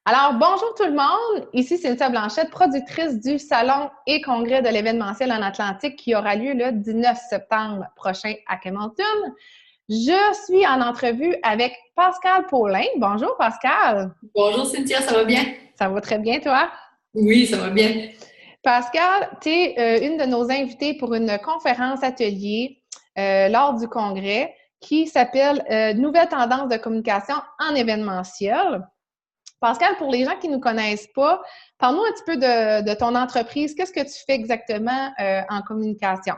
Alors, bonjour tout le monde. Ici Cynthia Blanchette, productrice du Salon et Congrès de l'événementiel en Atlantique qui aura lieu le 19 septembre prochain à Hamilton. Je suis en entrevue avec Pascal Paulin. Bonjour Pascal. Bonjour Cynthia, ça va bien? Ça va très bien, toi? Oui, ça va bien. Pascal, tu es une de nos invités pour une conférence atelier lors du congrès qui s'appelle Nouvelles tendances de communication en événementiel. Pascal, pour les gens qui ne nous connaissent pas, parle-nous un petit peu de ton entreprise. Qu'est-ce que tu fais exactement en communication?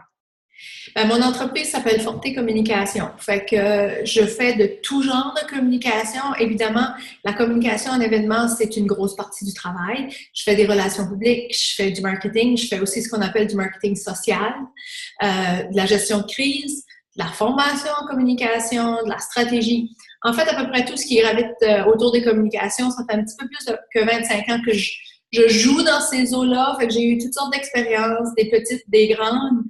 Mon entreprise s'appelle Forte Communication. Fait que je fais de tout genre de communication. Évidemment, la communication en événement, c'est une grosse partie du travail. Je fais des relations publiques, je fais du marketing, je fais aussi ce qu'on appelle du marketing social, de la gestion de crise, de la formation en communication, de la stratégie. En fait, à peu près tout ce qui gravite autour des communications, ça fait un petit peu plus que 25 ans que je joue dans ces eaux-là. Fait que j'ai eu toutes sortes d'expériences, des petites, des grandes,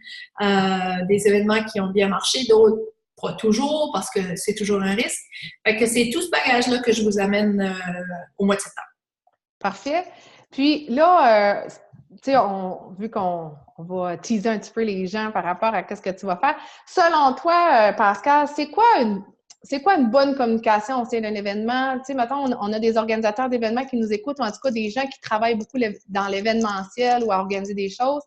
des événements qui ont bien marché, d'autres pas toujours parce que c'est toujours un risque. Fait que c'est tout ce bagage-là que je vous amène au mois de septembre. Parfait. Puis là, tu sais, vu qu'on va teaser un petit peu les gens par rapport à ce que tu vas faire, selon toi, Pascal, c'est quoi une bonne communication au sein d'un événement? Tu sais, mettons, on a des organisateurs d'événements qui nous écoutent, ou en tout cas des gens qui travaillent beaucoup dans l'événementiel ou à organiser des choses.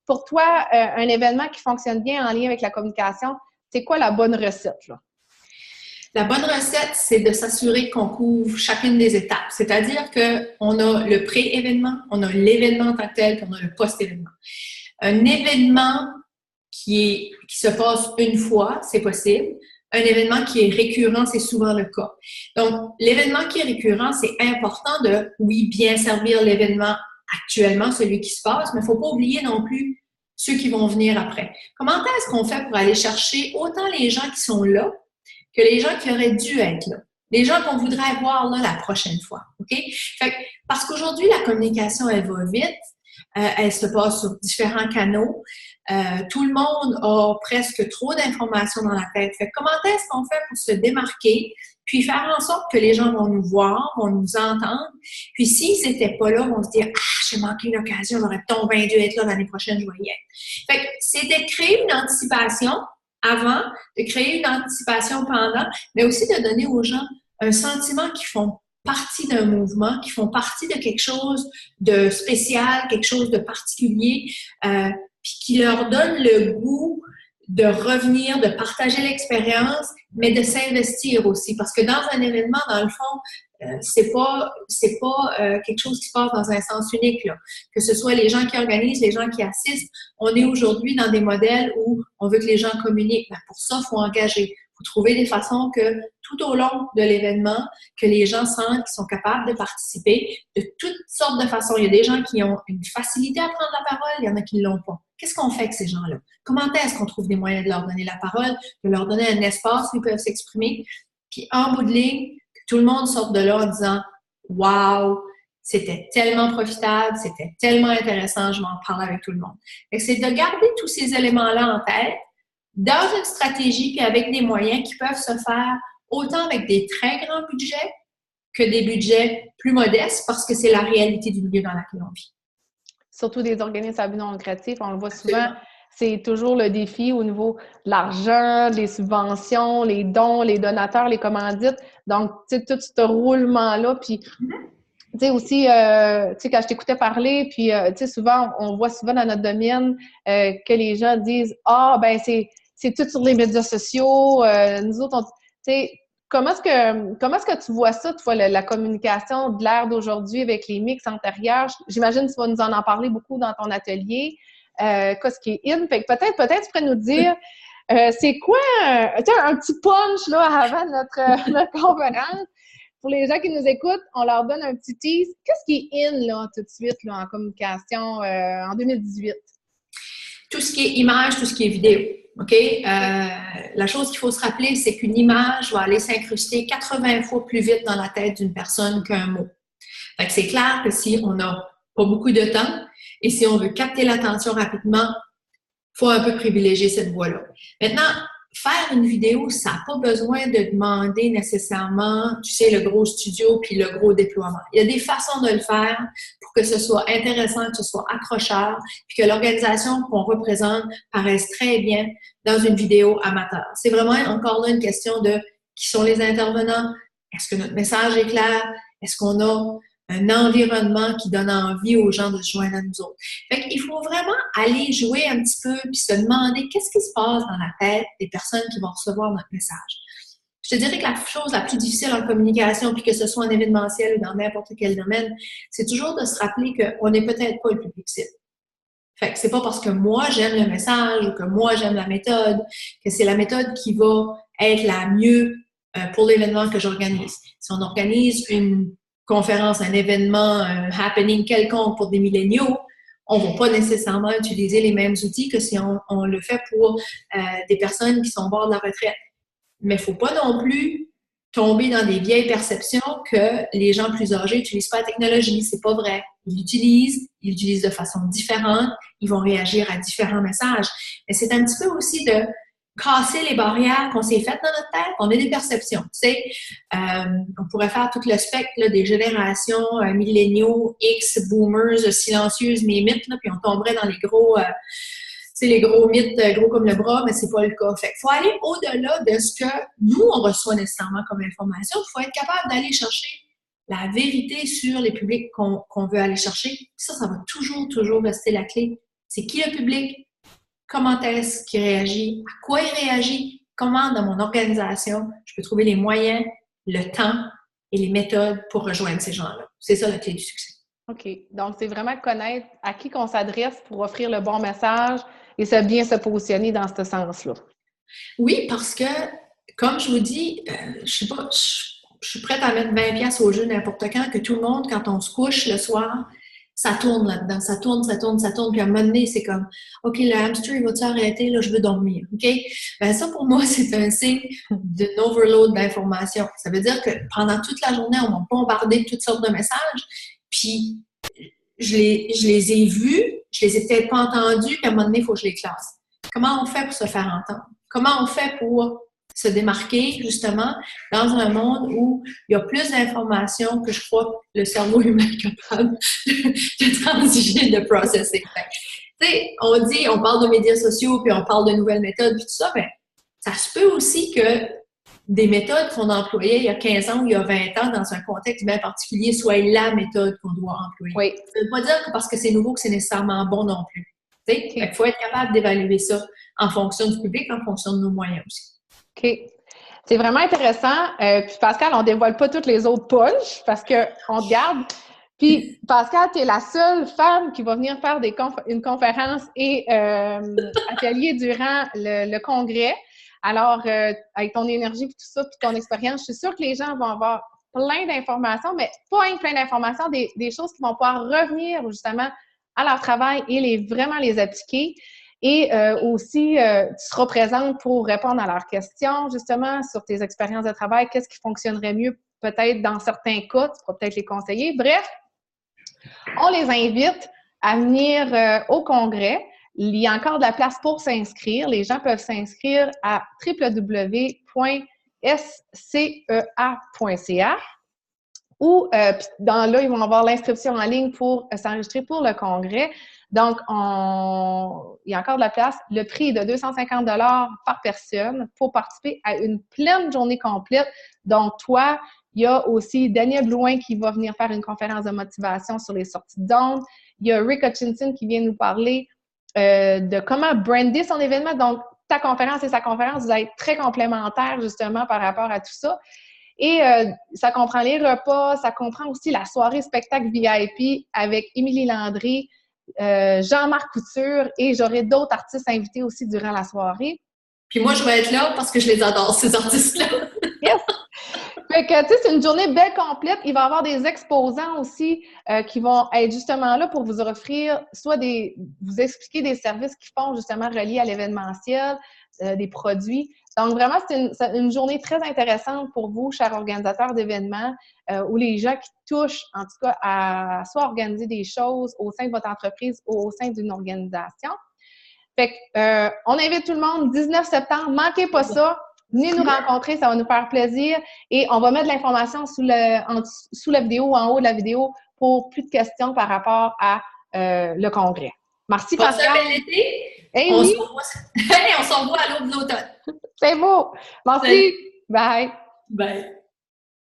Pour toi, un événement qui fonctionne bien en lien avec la communication, c'est quoi la bonne recette, là? La bonne recette, c'est de s'assurer qu'on couvre chacune des étapes. C'est-à-dire qu'on a le pré-événement, on a l'événement en tant que tel, puis on a le post-événement. Un événement qui se passe une fois, c'est possible. Un événement qui est récurrent, c'est souvent le cas. Donc, l'événement qui est récurrent, c'est important de, oui, bien servir l'événement actuellement, celui qui se passe, mais il ne faut pas oublier non plus ceux qui vont venir après. Comment est-ce qu'on fait pour aller chercher autant les gens qui sont là que les gens qui auraient dû être là? Les gens qu'on voudrait voir là la prochaine fois. OK? Fait que, parce qu'aujourd'hui, la communication, elle va vite. Elle se passe sur différents canaux. Tout le monde a presque trop d'informations dans la tête. Fait que comment est-ce qu'on fait pour se démarquer, puis faire en sorte que les gens vont nous voir, vont nous entendre, puis s'ils n'étaient pas là, vont se dire « Ah, j'ai manqué une occasion, j'aurais donc bien dû être là l'année prochaine, je vais y être. » Fait que c'est de créer une anticipation avant, de créer une anticipation pendant, mais aussi de donner aux gens un sentiment qu'ils font partie d'un mouvement, qui font partie de quelque chose de spécial, quelque chose de particulier, puis qui leur donne le goût de revenir, de partager l'expérience, mais de s'investir aussi. Parce que dans un événement, dans le fond, c'est pas quelque chose qui se passe dans un sens unique, là. Que ce soit les gens qui organisent, les gens qui assistent. On est aujourd'hui dans des modèles où on veut que les gens communiquent. Ben, pour ça, il faut engager. Il faut trouver des façons que tout au long de l'événement, que les gens sentent qu'ils sont capables de participer de toutes sortes de façons. Il y a des gens qui ont une facilité à prendre la parole, il y en a qui ne l'ont pas. Qu'est-ce qu'on fait avec ces gens-là? Comment est-ce qu'on trouve des moyens de leur donner la parole, de leur donner un espace où ils peuvent s'exprimer? Puis en bout de ligne, que tout le monde sorte de là en disant « Wow! C'était tellement profitable, c'était tellement intéressant, je m'en parle avec tout le monde. » C'est de garder tous ces éléments-là en tête dans une stratégie puis avec des moyens qui peuvent se faire autant avec des très grands budgets que des budgets plus modestes parce que c'est la réalité du milieu dans laquelle on vit. Surtout des organismes à but non lucratif, on le voit souvent, Absolument. c'est toujours le défi au niveau de l'argent, des subventions, les dons, les donateurs, les commandites. Donc, tu sais, tout ce roulement-là, puis tu sais, aussi, tu sais, quand je t'écoutais parler, puis, tu sais, souvent, on voit souvent dans notre domaine que les gens disent « Ah, ben c'est tout sur les médias sociaux, nous autres, tu sais, comment est-ce que tu vois ça, toi, la communication de l'ère d'aujourd'hui avec les mix antérieurs? J'imagine que tu vas nous en parler beaucoup dans ton atelier, qu'est-ce qui est in. Fait que peut-être tu pourrais nous dire, c'est quoi, tu sais, un petit punch, là, avant notre conférence? Pour les gens qui nous écoutent, on leur donne un petit tease. Qu'est-ce qui est in, là, tout de suite, là, en communication en 2018? Tout ce qui est image, tout ce qui est vidéo. OK? La chose qu'il faut se rappeler, c'est qu'une image va aller s'incruster 80 fois plus vite dans la tête d'une personne qu'un mot. Fait que c'est clair que si on n'a pas beaucoup de temps et si on veut capter l'attention rapidement, il faut un peu privilégier cette voie-là. Maintenant, faire une vidéo, ça n'a pas besoin de demander nécessairement, tu sais, le gros studio puis le gros déploiement. Il y a des façons de le faire pour que ce soit intéressant, que ce soit accrocheur, puis que l'organisation qu'on représente paraisse très bien dans une vidéo amateur. C'est vraiment encore là une question de qui sont les intervenants, est-ce que notre message est clair, est-ce qu'on a un environnement qui donne envie aux gens de se joindre à nous autres. Fait qu'il faut vraiment aller jouer un petit peu puis se demander qu'est-ce qui se passe dans la tête des personnes qui vont recevoir notre message. Je te dirais que la chose la plus difficile en communication, puis que ce soit en événementiel ou dans n'importe quel domaine, c'est toujours de se rappeler qu'on n'est peut-être pas le public cible. Fait que c'est pas parce que moi j'aime le message ou que moi j'aime la méthode que c'est la méthode qui va être la mieux pour l'événement que j'organise. Si on organise une conférence, un événement, un happening quelconque pour des milléniaux, on ne va pas nécessairement utiliser les mêmes outils que si on le fait pour des personnes qui sont au bord de la retraite. Mais il ne faut pas non plus tomber dans des vieilles perceptions que les gens plus âgés n'utilisent pas la technologie. C'est pas vrai. Ils l'utilisent de façon différente, ils vont réagir à différents messages. Mais c'est un petit peu aussi de casser les barrières qu'on s'est faites dans notre tête. On a des perceptions, tu sais. On pourrait faire tout le spectre là, des générations milléniaux, X, boomers, silencieuses, mais mythes, là, puis on tomberait dans les gros, les gros mythes, gros comme le bras, mais c'est pas le cas. Fait qu'il faut aller au-delà de ce que nous, on reçoit nécessairement comme information. Il faut être capable d'aller chercher la vérité sur les publics qu'on veut aller chercher. Ça va toujours rester la clé. C'est qui le public? Comment est-ce qu'il réagit? À quoi il réagit? Comment, dans mon organisation, je peux trouver les moyens, le temps et les méthodes pour rejoindre ces gens-là? C'est ça la clé du succès. OK. Donc, c'est vraiment connaître à qui qu'on s'adresse pour offrir le bon message et bien se positionner dans ce sens-là. Oui, parce que, comme je vous dis, je sais pas, je suis prête à mettre 20$ au jeu n'importe quand, que tout le monde, quand on se couche le soir, ça tourne là-dedans, ça tourne, puis à un moment donné, c'est comme, OK, le hamster, il va-tu arrêter? Là, je veux dormir, OK? Ben ça, pour moi, c'est un signe d'un overload d'informations. Ça veut dire que pendant toute la journée, on m'a bombardé de toutes sortes de messages, puis je les ai vus, je les ai peut-être pas entendus, puis à un moment donné, il faut que je les classe. Comment on fait pour se faire entendre? Comment on fait pour se démarquer, justement, dans un monde où il y a plus d'informations que je crois que le cerveau humain est capable de transiger, de processer. Tu sais, on parle de médias sociaux, puis on parle de nouvelles méthodes, puis tout ça, mais ça se peut aussi que des méthodes qu'on employait il y a 15 ans ou il y a 20 ans dans un contexte bien particulier soient la méthode qu'on doit employer. Oui. Ça ne veut pas dire que parce que c'est nouveau que c'est nécessairement bon non plus. Tu sais, il faut être capable d'évaluer ça en fonction du public, en fonction de nos moyens aussi. OK. C'est vraiment intéressant. Puis Pascal, on ne dévoile pas toutes les autres punches parce qu'on te garde. Puis Pascal, tu es la seule femme qui va venir faire une conférence et atelier durant le congrès. Alors, avec ton énergie et tout ça, puis ton expérience, je suis sûre que les gens vont avoir plein d'informations, mais pas plein d'informations, des choses qui vont pouvoir revenir justement à leur travail et vraiment les appliquer. Et aussi, tu seras présente pour répondre à leurs questions, justement, sur tes expériences de travail, qu'est-ce qui fonctionnerait mieux peut-être dans certains cas, tu pourras peut-être les conseiller. Bref, on les invite à venir au congrès. Il y a encore de la place pour s'inscrire. Les gens peuvent s'inscrire à www.scea.ca ou là, ils vont avoir l'inscription en ligne pour s'enregistrer pour le congrès. Donc, il y a encore de la place. Le prix est de 250 $ par personne pour participer à une pleine journée complète. Donc, toi, il y a aussi Daniel Blouin qui va venir faire une conférence de motivation sur les sorties d'ondes. Il y a Rick Hutchinson qui vient nous parler de comment brander son événement. Donc, ta conférence et sa conférence, vous allez être très complémentaires justement par rapport à tout ça. Et ça comprend les repas, ça comprend aussi la soirée spectacle VIP avec Émilie Landry, Jean-Marc Couture et j'aurai d'autres artistes invités aussi durant la soirée. Puis moi, je vais être là parce que je les adore, ces artistes-là. Yes! Fait que, tu sais, c'est une journée belle complète. Il va y avoir des exposants aussi qui vont être justement là pour vous offrir soit vous expliquer des services qui font justement reliés à l'événementiel, des produits. Donc, vraiment, c'est une journée très intéressante pour vous, chers organisateurs d'événements, où les gens qui touchent, en tout cas, à soit organiser des choses au sein de votre entreprise ou au sein d'une organisation. Fait que, on invite tout le monde, 19 septembre, manquez pas ça. Venez nous rencontrer, ça va nous faire plaisir. Et on va mettre de l'information sous la vidéo ou en haut de la vidéo pour plus de questions par rapport à le congrès. Merci, Pascal. Bel été. Hey, on oui. on s'en voit à l'aube de l'automne. C'est beau. Merci. Bye. Bye.